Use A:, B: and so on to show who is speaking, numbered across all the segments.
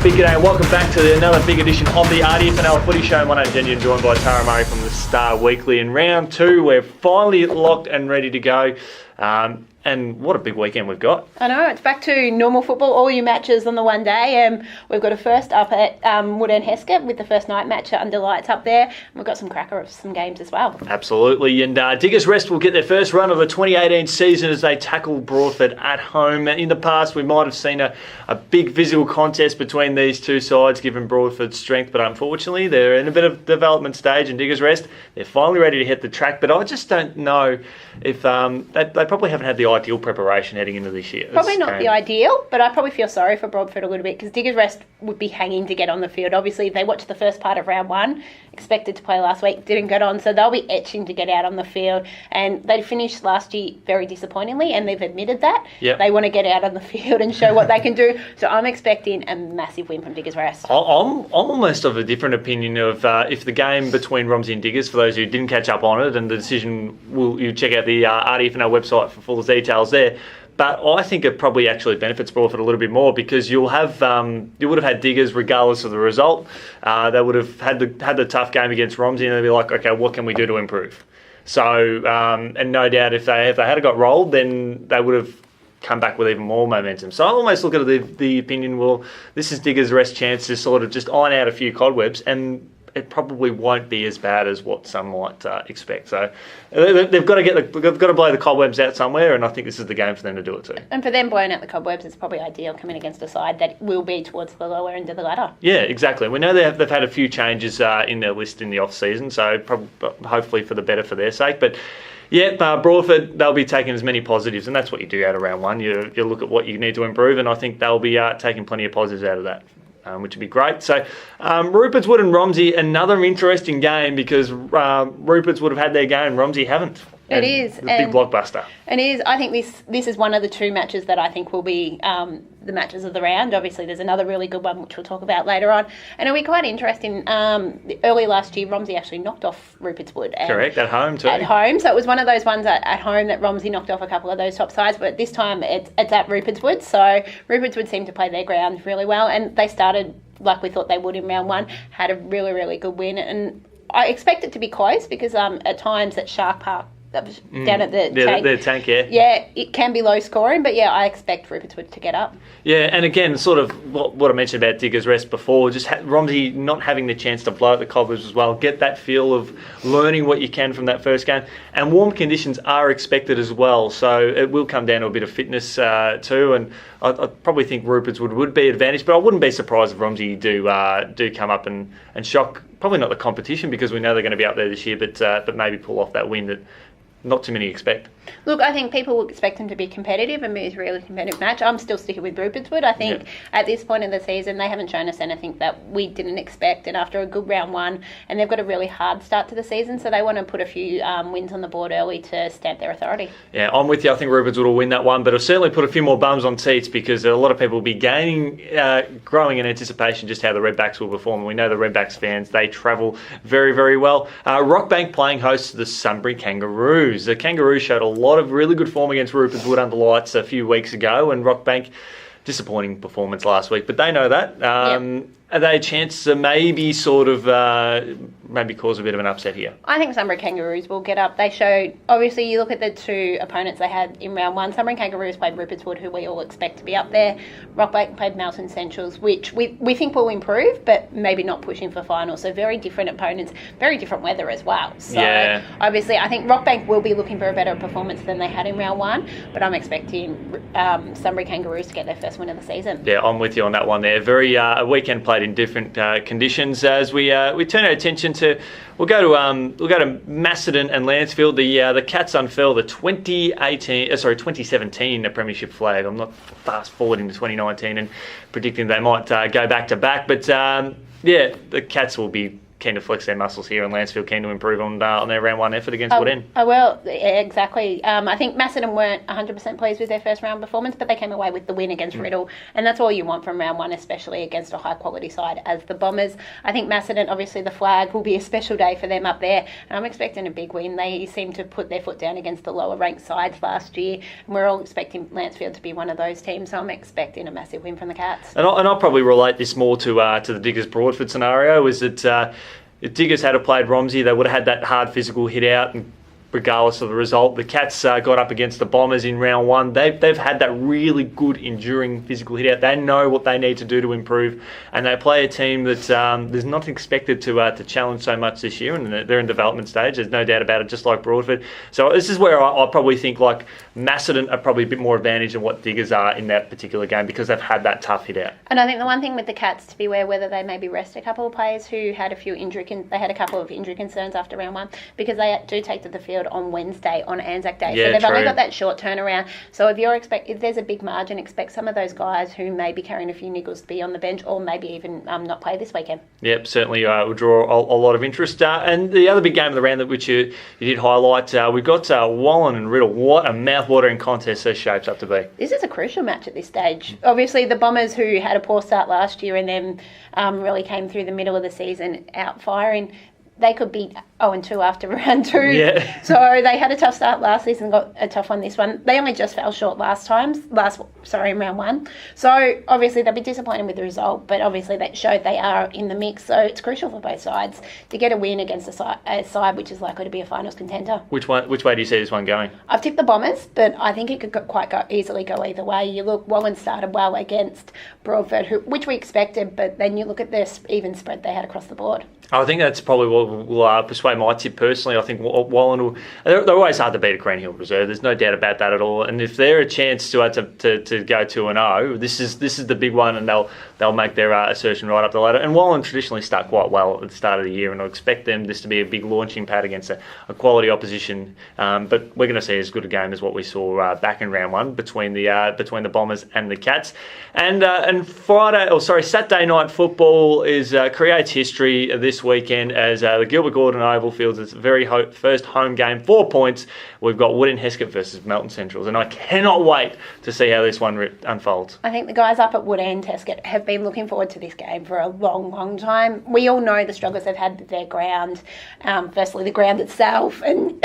A: Big g'day and welcome back to another big edition of the RDFNL Footy Show. My name's Jenny and joined by Tara Murray from the Star Weekly. In round two, we're finally locked and ready to go. And what a big weekend we've got.
B: I know, it's back to normal football, all your matches on the one day. We've got a first up at Wood End Heskett with the first night match under lights up there. And we've got some cracker of some games as well.
A: Absolutely. And Diggers Rest will get their first run of the 2018 season as they tackle Broadford at home. In the past, we might have seen a big physical contest between these two sides, given Broadford's strength. But unfortunately, they're in a bit of development stage, and Diggers Rest, they're finally ready to hit the track. But I just don't know if they probably haven't had the ideal preparation heading into this year.
B: Probably not the ideal, but I probably feel sorry for Broadford a little bit because Diggers Rest would be hanging to get on the field. Obviously, they watched the first part of round one, expected to play last week, didn't get on, so they'll be etching to get out on the field. And they finished last year very disappointingly, and they've admitted that.
A: Yep.
B: They want to get out on the field and show what they can do. So I'm expecting a massive win from Diggers Rest.
A: I'm almost of a different opinion of if the game between Romsey and Diggers, for those who didn't catch up on it, and the decision, you check out the RDFNL website for full details there. But I think it probably actually benefits Broadford a little bit more because you would have had Diggers regardless of the result. They would have had the tough game against Romsey, and they'd be like, okay, what can we do to improve? So, and no doubt if they had got rolled, then they would have come back with even more momentum. So I almost look at the opinion, well, this is Diggers' Rest chance to sort of just iron out a few cobwebs, and it probably won't be as bad as what some might expect. So they've got to blow the cobwebs out somewhere, and I think this is the game for them to do it too.
B: And for them blowing out the cobwebs, it's probably ideal coming against a side that will be towards the lower end of the ladder.
A: Yeah, exactly. We know they've had a few changes in their list in the off season, so hopefully for the better for their sake. But yeah, Broadford, they'll be taking as many positives, and that's what you do out of round one. You look at what you need to improve, and I think they'll be taking plenty of positives out of that. Which would be great. So, Rupert's Wood and Romsey, another interesting game because Rupert's would have had their game, Romsey haven't.
B: It is.
A: It's a big blockbuster.
B: It is. I think this is one of the two matches that I think will be the matches of the round. Obviously, there's another really good one, which we'll talk about later on. And it'll be quite interesting. Early last year, Romsey actually knocked off Rupert's Wood.
A: Correct, at home too.
B: At home. So it was one of those ones at home that Romsey knocked off a couple of those top sides. But this time, it's at Rupert's Wood. So Rupert's Wood seemed to play their ground really well. And they started like we thought they would in round one, had a really, really good win. And I expect it to be close because at times at Shark Park, down at the tank.
A: The tank, yeah.
B: Yeah, it can be low scoring, but yeah, I expect Rupert's Wood to get up.
A: Yeah, and again, sort of what I mentioned about Diggers Rest before, just Romsey not having the chance to blow out the cobwebs as well, get that feel of learning what you can from that first game. And warm conditions are expected as well, so it will come down to a bit of fitness too, and I probably think Rupert's would be advantaged, but I wouldn't be surprised if Romsey do come up and shock, probably not the competition because we know they're going to be up there this year, but maybe pull off that win that not too many expect.
B: Look, I think people will expect them to be competitive and be a really competitive match. I'm still sticking with Rupert's Wood. I think at this point in the season, they haven't shown us anything that we didn't expect. And after a good round one, and they've got a really hard start to the season, so they want to put a few wins on the board early to stamp their authority. Yeah,
A: I'm with you. I think Rupert's Wood will win that one, but it'll certainly put a few more bums on seats because a lot of people will be growing in anticipation just how the Redbacks will perform. And we know the Redbacks fans, they travel very, very well. Rockbank playing host to the Sunbury Kangaroos. The Kangaroos showed a lot of really good form against Rupert's Wood under lights a few weeks ago, and Rockbank, disappointing performance last week, but they know that. Are they a chance to maybe sort of maybe cause a bit of an upset here?
B: I think Sunbury Kangaroos will get up. They showed, obviously, you look at the two opponents they had in round one. Sunbury Kangaroos played Rupert's Wood, who we all expect to be up there. Rockbank played Melton Centrals, which we think will improve, but maybe not pushing for finals. So very different opponents, very different weather as well. So obviously, I think Rockbank will be looking for a better performance than they had in round one, but I'm expecting Sunbury Kangaroos to get their first win of the season. Yeah,
A: I'm with you on that one there. Very a weekend played in different conditions. As we turn our attention to, we'll go to Macedon and Lansfield. The Cats unfurl the 2017 Premiership flag. I'm not fast forwarding to 2019 and predicting they might go back to back, but the Cats will be keen to flex their muscles here, and Lancefield keen to improve on their round one effort against Woodend.
B: Well, exactly. I think Macedon weren't 100% pleased with their first round performance, but they came away with the win against Riddle, and that's all you want from round one, especially against a high-quality side as the Bombers. I think Macedon, obviously the flag will be a special day for them up there, and I'm expecting a big win. They seem to put their foot down against the lower-ranked sides last year, and we're all expecting Lancefield to be one of those teams, so I'm expecting a massive win from the Cats.
A: And I'll probably relate this more to the Diggers-Broadford scenario, is that if Diggers had played Romsey, they would have had that hard physical hit out, and regardless of the result. The Cats got up against the Bombers in round one. They've had that really good, enduring physical hit out. They know what they need to do to improve, and they play a team that there's not expected to challenge so much this year, and they're in development stage. There's no doubt about it, just like Broadford. So this is where I probably think like Macedon are probably a bit more advantage than what Diggers are in that particular game, because they've had that tough hit out.
B: And I think the one thing with the Cats to beware whether they maybe rest a couple of players who had a few they had a couple of injury concerns after round one, because they do take to the field on Wednesday on Anzac Day, so they've only got that short turnaround. So if there's a big margin, expect some of those guys who may be carrying a few niggles to be on the bench, or maybe even not play this weekend. Yep,
A: certainly will draw a lot of interest. And the other big game of the round that which you did highlight, we've got Wallen and Riddle. What a mouth-watering contest this shapes up to be.
B: This is a crucial match at this stage. Obviously, the Bombers, who had a poor start last year and then really came through the middle of the season out firing, they could be 0-2 after round two.
A: Yeah.
B: So they had a tough start last season, got a tough one this one. They only just fell short in round one. So obviously they'll be disappointed with the result, but obviously that showed they are in the mix. So it's crucial for both sides to get a win against a side which is likely to be a finals contender.
A: Which way do you see this one going?
B: I've tipped the Bombers, but I think it could easily go either way. You look, Wallen started well against Broadford, which we expected, but then you look at this even spread they had across the board.
A: I think that's probably what will persuade my tip personally. I think Wallen will. They're always hard to beat a Green Hill reserve. There's no doubt about that at all. And if they're a chance to go 2-0, this is the big one, and they'll make their assertion right up the ladder. And Wallen traditionally start quite well at the start of the year, and I expect this to be a big launching pad against a quality opposition. But we're going to see as good a game as what we saw back in round one between the Bombers and the Cats. And Saturday night football creates history this weekend as the Gilbert Gordon Oval fields its very first home game, 4 points. We've got Woodend Heskett versus Melton Centrals, and I cannot wait to see how this one unfolds.
B: I think the guys up at Woodend Heskett have been looking forward to this game for a long, long time. We all know the struggles they've had with their ground. Firstly, the ground itself, and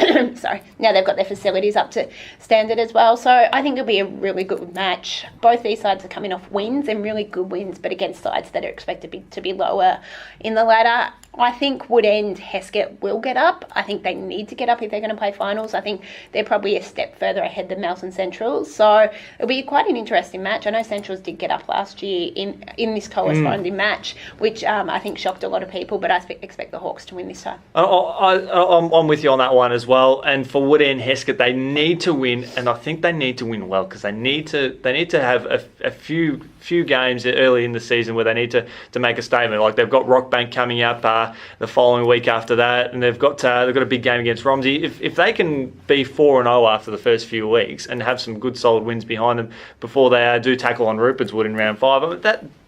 B: now they've got their facilities up to standard as well. So I think it'll be a really good match. Both these sides are coming off wins, and really good wins, but against sides that are expected to be lower in the ladder. I think Woodend Heskett will get up. I think they need to get up if they're going to play finals. I think they're probably a step further ahead than Melton Centrals. So it'll be quite an interesting match. I know Centrals did get up last year in this corresponding match, which I think shocked a lot of people, but I expect the Hawks to win this time.
A: I'm with you on that one as well. And for Woodend Heskett, they need to win, and I think they need to win well, because they need to have a few games early in the season where they need to make a statement. Like they've got Rockbank coming up the following week after that, and they've got a big game against Romsey. If they can be 4-0 after the first few weeks and have some good solid wins behind them before they do tackle on Rupert's Wood in round 5,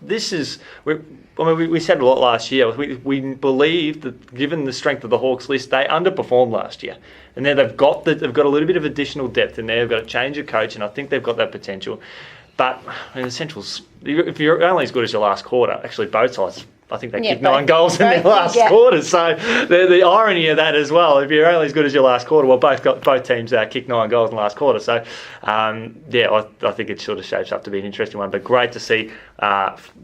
A: we said a lot last year. We believe that given the strength of the Hawks list, they underperformed last year, and then they've got a little bit of additional depth in there. They've got a change of coach, and I think they've got that potential. But the Centrals, if you're only as good as your last quarter, actually both sides, I think they kicked 9 goals in their last quarter. So the irony of that as well, if you're only as good as your last quarter, well, both teams kicked 9 goals in the last quarter. So, I think it sort of shapes up to be an interesting one. But great to see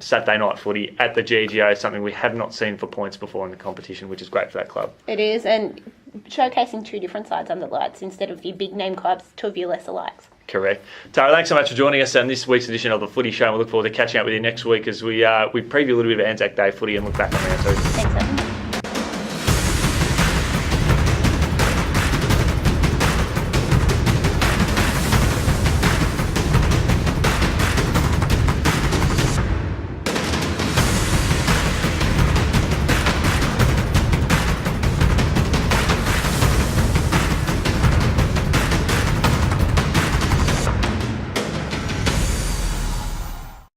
A: Saturday night footy at the GGO, something we have not seen for points before in the competition, which is great for that club.
B: It is, and showcasing two different sides under the lights instead of your big name clubs, two of your lesser likes.
A: Correct. Tara, thanks so much for joining us on this week's edition of the Footy Show. We look forward to catching up with you next week as we preview a little bit of Anzac Day footy and look back on round two.
B: Thanks,